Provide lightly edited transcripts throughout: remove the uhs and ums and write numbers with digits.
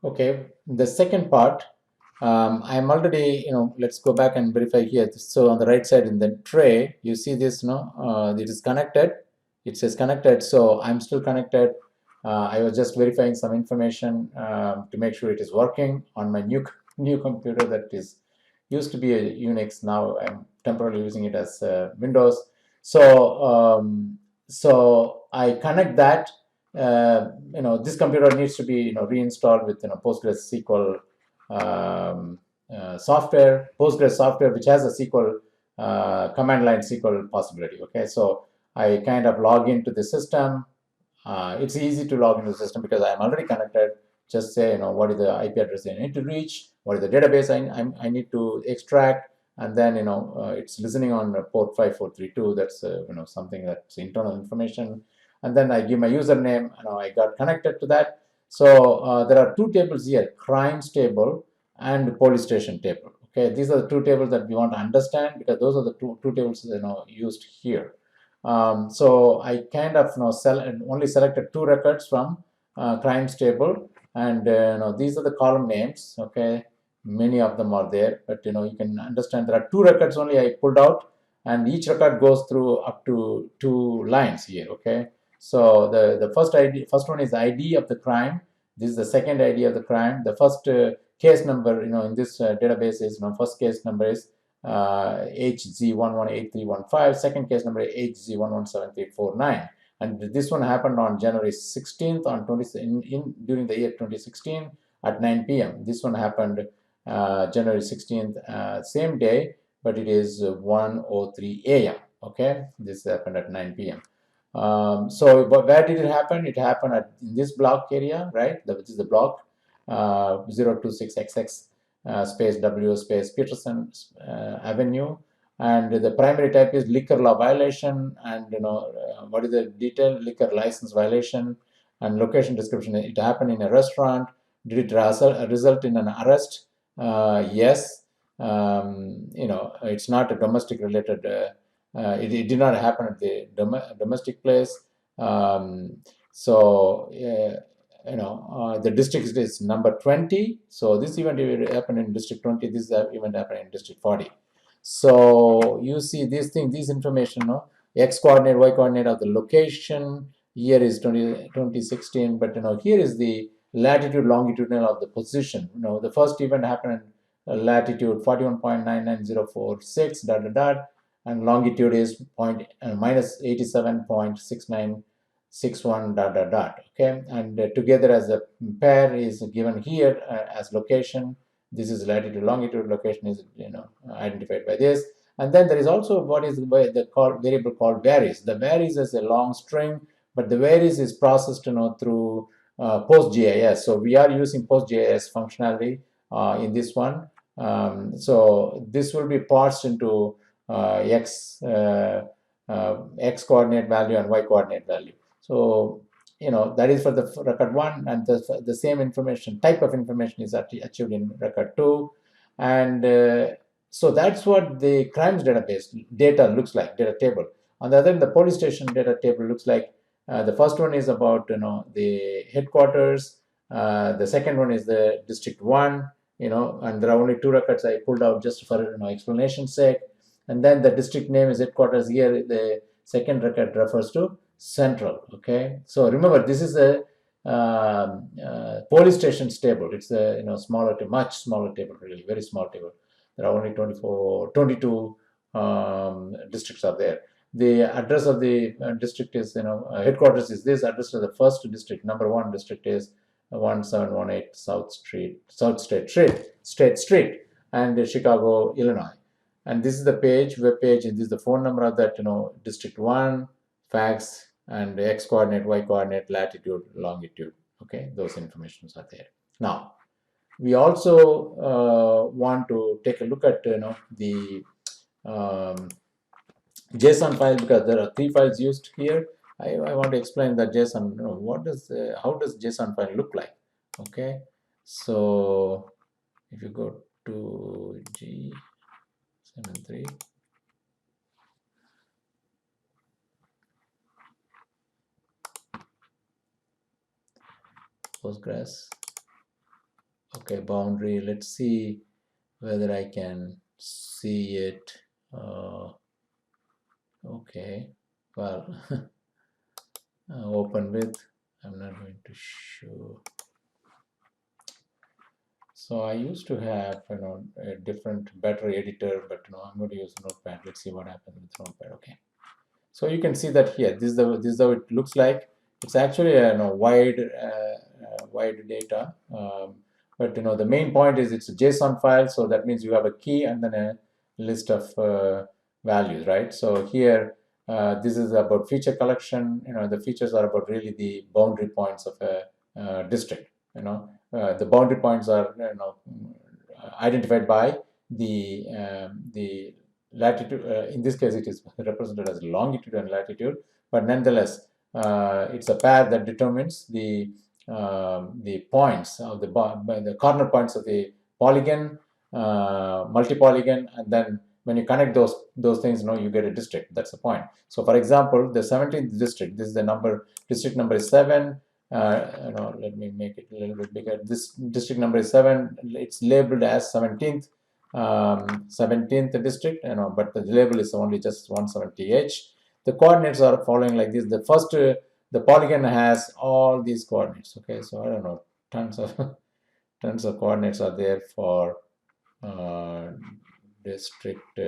Okay, the second part, I'm already, let's go back and verify here. So on the right side in the tray, you see this, it is connected. It says connected, so I'm still connected. I was just verifying some information to make sure it is working on my new computer that is used to be a Unix. Now I'm temporarily using it as Windows. So I connect that. This computer needs to be reinstalled with PostgreSQL software, Postgres software, which has a SQL command line SQL possibility. Okay, so I kind of log into the system. It's easy to log into the system because I'm already connected. Just say, what is the IP address I need to reach, what is the database I need to extract, and then it's listening on port 5432. That's something that's internal information, and then I give my username. I got connected to that. So there are two tables here: crimes table and police station table. Okay, these are the two tables that we want to understand because those are the two tables used here. So I kind of only selected two records from crimes table, and these are the column names. Okay, many of them are there, but you can understand there are two records only I pulled out, and each record goes through up to 2 lines here. Okay, so the first one is the ID of the crime. This is the second ID of the crime. The first case number in this database is first case number is HZ118315, second case number HZ117349, and this one happened on January 16th on during the year 2016 at 9 p.m. This one happened January 16th, same day, but it is 1:03 a.m. Okay, this happened at 9 p.m. So where did it happen? It happened in this block area, right? Which is the block 026XX space W space Peterson Avenue, and the primary type is liquor law violation, and what is the detailed liquor license violation, and location description. It happened in a restaurant. Did it result in an arrest? Yes. It's not a domestic related. It did not happen at the domestic place. The district is number 20. So this event happened in district 20. This event happened in district 40. So you see these information, x coordinate, y coordinate of the location. Year is 2016, but here is the latitude, longitudinal of the position. The first event happened in latitude 41.99046 ... and longitude is minus 87.6961 ... Okay, and together as a pair is given here as location. This is latitude, longitude. Location is identified by this, and then there is also what is the variable called varies. The varies is a long string, but the varies is processed through PostGIS. So we are using PostGIS functionality in this one. So this will be parsed into x coordinate value and y coordinate value. So that is for the record 1, and the same information, type of information, is achieved in record 2, and so that's what the crimes database data looks like, data table. On the other hand, the police station data table looks like the first one is about the headquarters, the second one is the district 1, and there are only 2 records I pulled out just for explanation's sake. And then the district name is headquarters. Here the second record refers to central. Okay, so remember this is a police stations table. It's a smaller, much smaller table, really very small table. There are only 22 districts are there. The address of the district is headquarters is this. Address of the first district, number 1 district, is 1718 State Street, and Chicago, Illinois. And this is the web page, and this is the phone number of that district 1, fax, and x coordinate, y coordinate, latitude, longitude. Okay, those informations are there. Now we also want to take a look at the JSON file, because there are 3 files used here. I want to explain that JSON. How does JSON file look like? Okay, so if you go to G73, Postgres, Okay, boundary. Let's see whether I can see it. Okay, well, open with. I'm not going to show. So I used to have, a different, better editor, but I'm going to use Notepad. Let's see what happens with Notepad. Okay. So you can see that here. This is how it looks like. It's actually a wide data, but the main point is it's a JSON file. So that means you have a key and then a list of values, right? So here, this is about feature collection. The features are about really the boundary points of a district. The boundary points are identified by the latitude. In this case, it is represented as longitude and latitude, but nonetheless, it's a pair that determines the points of the corner points of the polygon, multi-polygon, and then when you connect those things, you get a district. That's the point. So, for example, the 17th district. This is the number. District number is 7. Let me make it a little bit bigger. This district number is 7. It's labeled as 17th. 17th district, but the label is only just 170H. The coordinates are following like this. The first, the polygon has all these coordinates. Okay, so I don't know, tons of tons of coordinates are there for district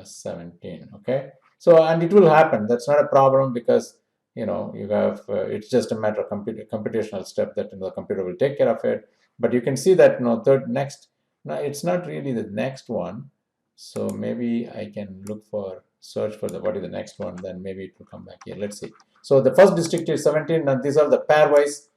17. Okay, so and it will happen. That's not a problem because you have it's just a matter of computational step that the computer will take care of it. But you can see that next. No, it's not really the next one. So maybe I can search for what is the next one, then maybe it will come back here. Let's see. So the first district is 17, and these are the pairwise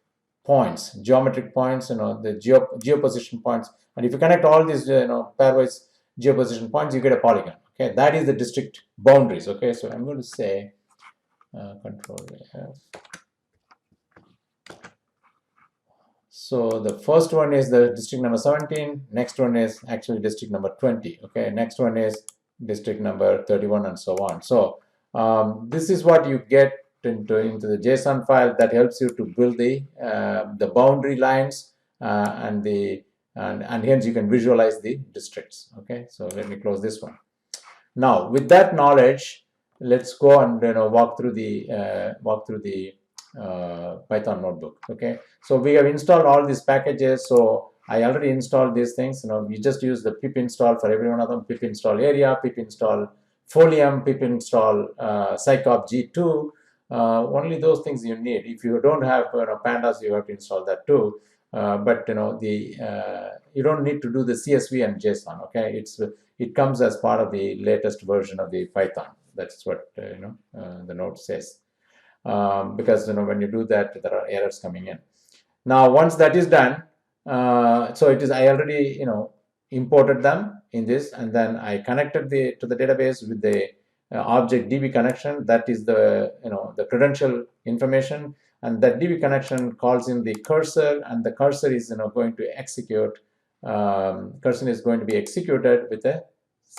points, geometric points, the geoposition points. And if you connect all these, pairwise geoposition points, you get a polygon. Okay, that is the district boundaries. Okay, so I'm going to say Control F. So the first one is the district number 17. Next one is actually district number 20. Okay. Next one is district number 31 and so on. So this is what you get into the JSON file that helps you to build the boundary lines and hence you can visualize the districts. Okay. So let me close this one. Now with that knowledge, let's go and walk through the Python notebook. Okay, so we have installed all these packages. So I already installed these things. We just use the pip install for every one of them. Pip install area, pip install folium, pip install scicop g2. Only those things you need. If you don't have pandas, you have to install that too. But you don't need to do the CSV and JSON. Okay, it comes as part of the latest version of the Python. That's what the note says. Because when you do that, there are errors coming in. Now once that is done, so it is I already imported them in this, and then I connected to the database with the object DB connection. That is the the credential information, and that DB connection calls in the cursor, and the cursor is going to execute. Cursor is going to be executed with a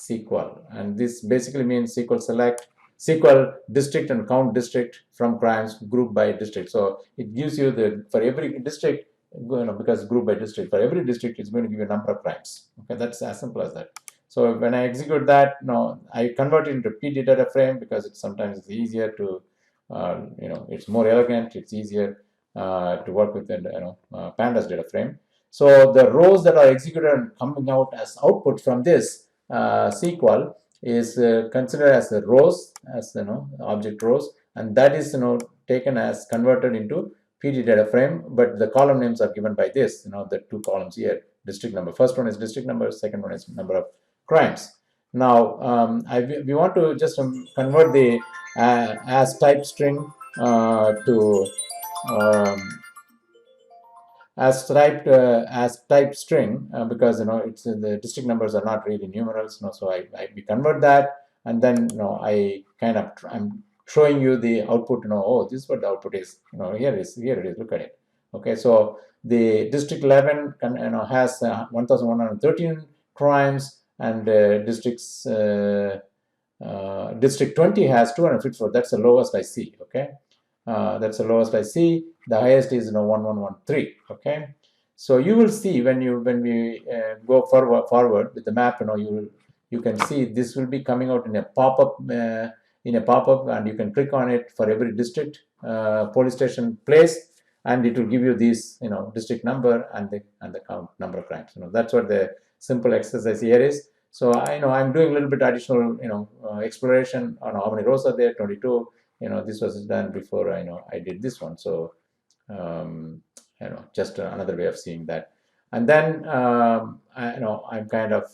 SQL, and this basically means SQL select, SQL district and count district from crimes group by district. So it gives you for every district, because group by district, for every district it's going to give you a number of crimes. Okay, that's as simple as that. So when I execute that, I convert it into PD data frame because sometimes it's easier to, it's more elegant, it's easier to work with the pandas data frame. So the rows that are executed and coming out as output from this SQL is considered as the rows, as object rows, and that is taken as converted into PD data frame, but the column names are given by this, the two columns here, district number. First one is district number, second one is number of crimes. Now we want to just convert the as type string to as type string because it's the district numbers are not really numerals. So we convert that, and then I'm showing you the output. Oh, this is what the output is. Here it is. Look at it. Okay, so the district 11 has 1,113 crimes, and district 20 has 254. That's the lowest I see. Okay. That's the lowest I see. The highest is 1113. Okay, So you will see when we go forward with the map, you can see this will be coming out in a pop-up and you can click on it for every district police station place, and it will give you this district number and the count number of crimes. That's what the simple exercise here is. So I'm doing a little bit additional exploration on how many rows are there. 22. This was done before I did this one. So just another way of seeing that. And then I'm kind of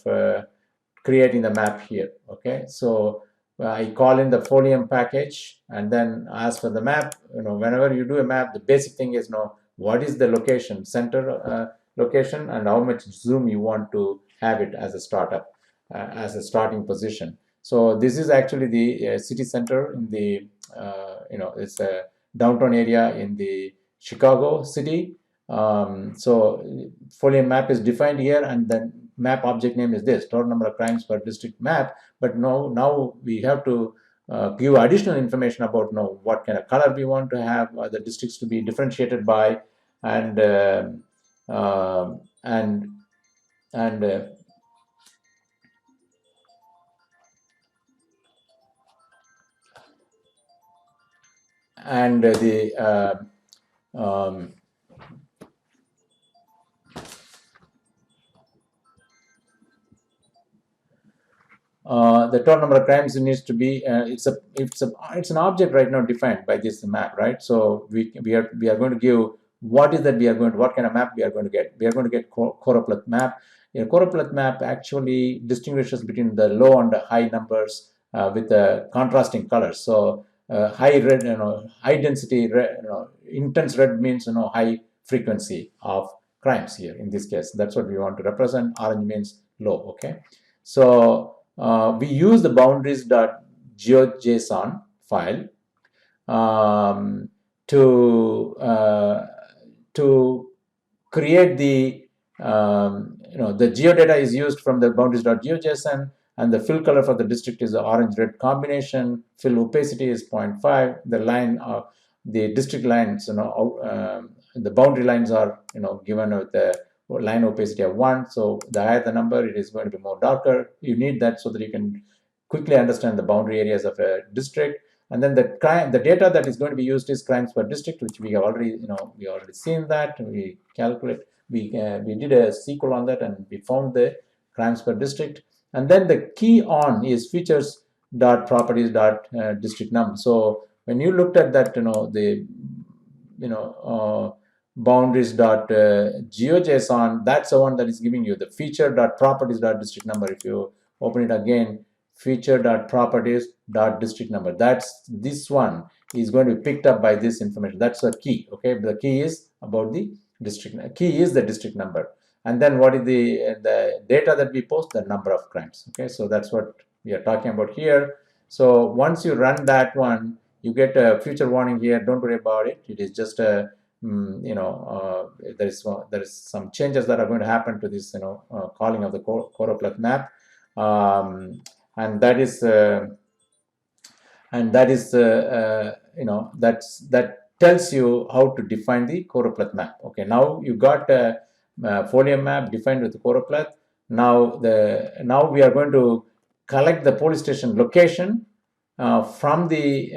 creating the map here. Okay, so I call in the folium package and then ask for the map. Whenever you do a map, the basic thing is what is the location, center location, and how much zoom you want to have it as a startup, as a starting position. So this is actually the city center in the it's a downtown area in the Chicago city. So folium map is defined here, and then map object name is this, total number of crimes per district map. But now we have to give additional information about what kind of color we want to have the districts to be differentiated by, and and the the total number of crimes needs to be it's an object right now defined by this map, right? So we are going to give what kind of map we are going to get. We are going to get Choropleth map. A Choropleth map actually distinguishes between the low and the high numbers with contrasting colors. So high red, high density red, intense red means high frequency of crimes here in this case. That's what we want to represent. Orange means low. Okay, so we use the boundaries.geojson file to create the the geodata is used from the boundaries.geojson, and the fill color for the district is the orange-red combination. Fill opacity is 0.5. The line of the district lines, the boundary lines are given with the line opacity of 1. So the higher the number, it is going to be more darker. You need that so that you can quickly understand the boundary areas of a district. And then the data that is going to be used is crimes per district, which we have already seen that. We calculate, we did a SQL on that, and we found the crimes per district. And then the key on is features dot properties dot district num. So when you looked at that, boundaries.geojson, that's the one that is giving you the feature.properties.district number. If you open it again, feature.properties.district number, that's this one is going to be picked up by this information. That's the key. Okay, the key is about the district. Key is the district number, and then what is the data that we post, the number of crimes. Okay, so that's what we are talking about here. So once you run that one, you get a future warning here. Don't worry about it. It is just a there is some changes that are going to happen to this calling of the Choropleth map, and that tells you how to define the Choropleth map. Okay, now you got a folium map defined with the Choropleth. Now we are going to collect the police station location from the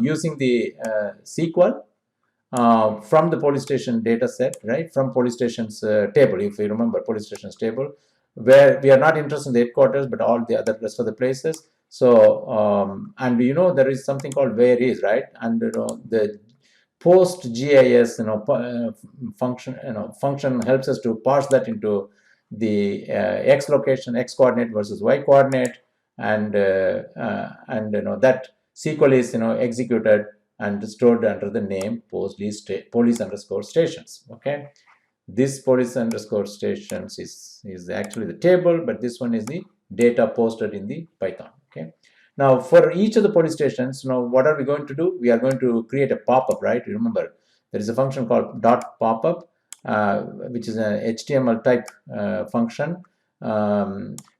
using the SQL. From the police station data set, right? From police stations table, if you remember police stations table, where we are not interested in the headquarters, but all the other rest of the places. So, and there is something called where is, right? And the post GIS, function helps us to parse that into the X location, X coordinate versus Y coordinate, and that SQL is executed and stored under the name police underscore stations. Okay, this police underscore stations is actually the table, but this one is the data posted in the Python. Okay, now for each of the police stations, what are we going to do? We are going to create a pop-up, right? Remember, there is a function called dot pop-up, which is an HTML type function.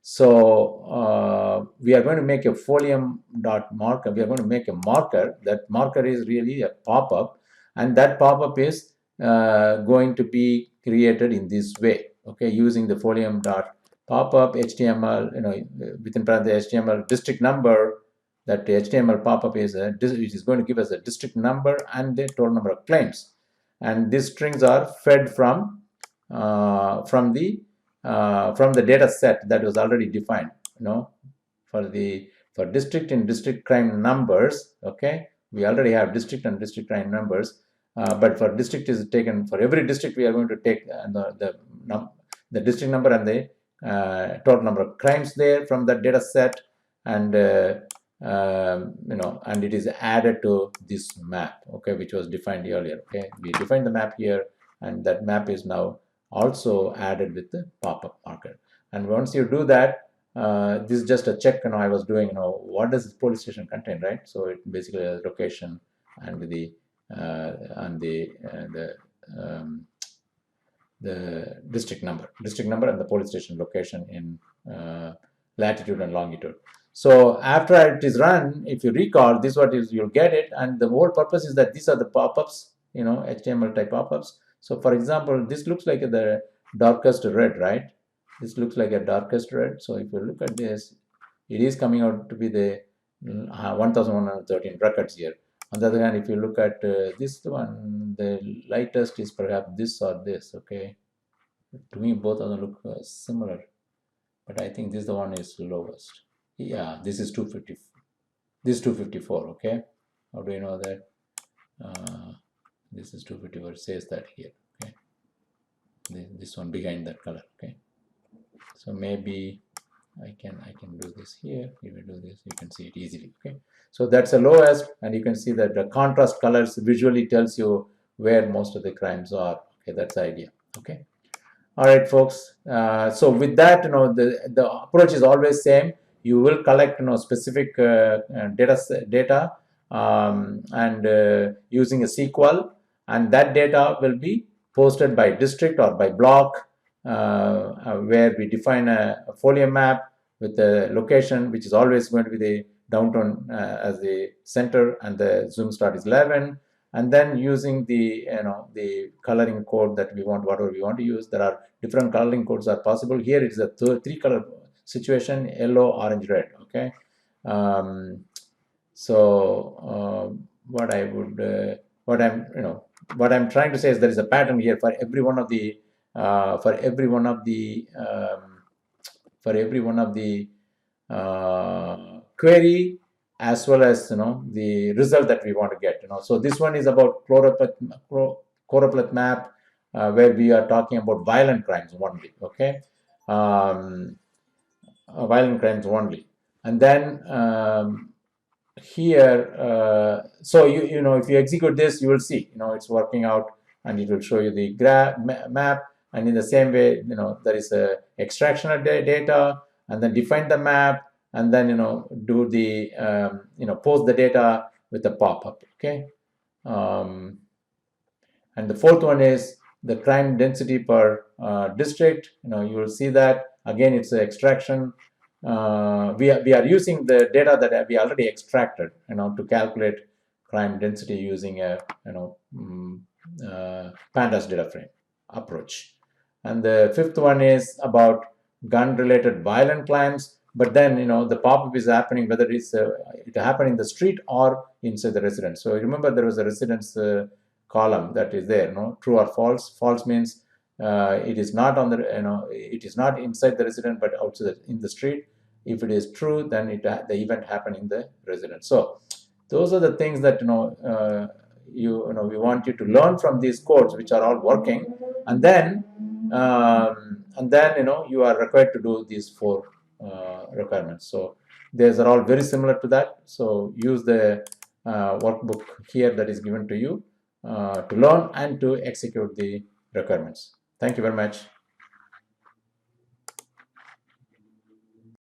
So we are going to make a folium dot marker. We are going to make a marker. That marker is really a pop-up, and that pop-up is going to be created in this way, okay, using the folium.popup HTML, within parentheses HTML district number. That HTML pop-up is which is going to give us a district number and the total number of claims, and these strings are fed from the data set that was already defined, for district and district crime numbers. Okay, we already have district and district crime numbers, but for district is taken, for every district we are going to take the district number and the total number of crimes there from that data set, and and it is added to this map, okay, which was defined earlier. Okay, we defined the map here, and that map is now also added with the pop-up marker. And once you do that, this is just a check. I was doing, what does this police station contain, right? So it basically has location and the district number and the police station location in latitude and longitude. So after it is run, if you recall, this what is, you'll get it, and the whole purpose is that these are the pop-ups, HTML type pop-ups. So for example, this looks like the darkest red, right? This looks like a darkest red. So if you look at this, it is coming out to be the 1113 records here. On the other hand, if you look at this one, the lightest is perhaps this or this. Okay, to me both of them look similar, but I think this the one is lowest. Yeah, this is 250. This is 254. Okay, how do you know that? This is 254. It says that here. Okay, this one behind that color. Okay, so maybe I can do this here. If you do this, you can see it easily. Okay, so that's the lowest, and you can see that the contrast colors visually tells you where most of the crimes are. Okay, that's the idea. Okay, all right, folks. So with that, the approach is always same. You will collect, specific data and using a SQL, and that data will be posted by district or by block, where we define a folium map with the location, which is always going to be the downtown as the center, and the zoom start is 11. And then using the the coloring code that we want, whatever we want to use, there are different coloring codes are possible. Here it is a three color situation: yellow, orange, red. Okay, so what I'm trying to say is there is a pattern here for every one of the query, as well as the result that we want to get. So this one is about Choropleth Map, where we are talking about violent crimes only. Okay, violent crimes only, and then here, so if you execute this, you will see it's working out, and it will show you the map. And in the same way, there is a extraction of data, and then define the map, and then do the post the data with the pop-up. Okay, and the fourth one is the crime density per district. You will see that again, it's an extraction. We are using the data that we already extracted, to calculate crime density using a pandas data frame approach. And the fifth one is about gun-related violent crimes. But then the pop-up is happening whether it happened in the street or inside the residence. So remember, there was a residence column that is there. True or false. False means it is not on the it is not inside the residence but outside in the street. If it is true, then the event happened in the residence. So those are the things that we want you to learn from these codes, which are all working, and then you are required to do these 4 requirements. So these are all very similar to that. So use the workbook here that is given to you to learn and to execute the requirements. Thank you very much.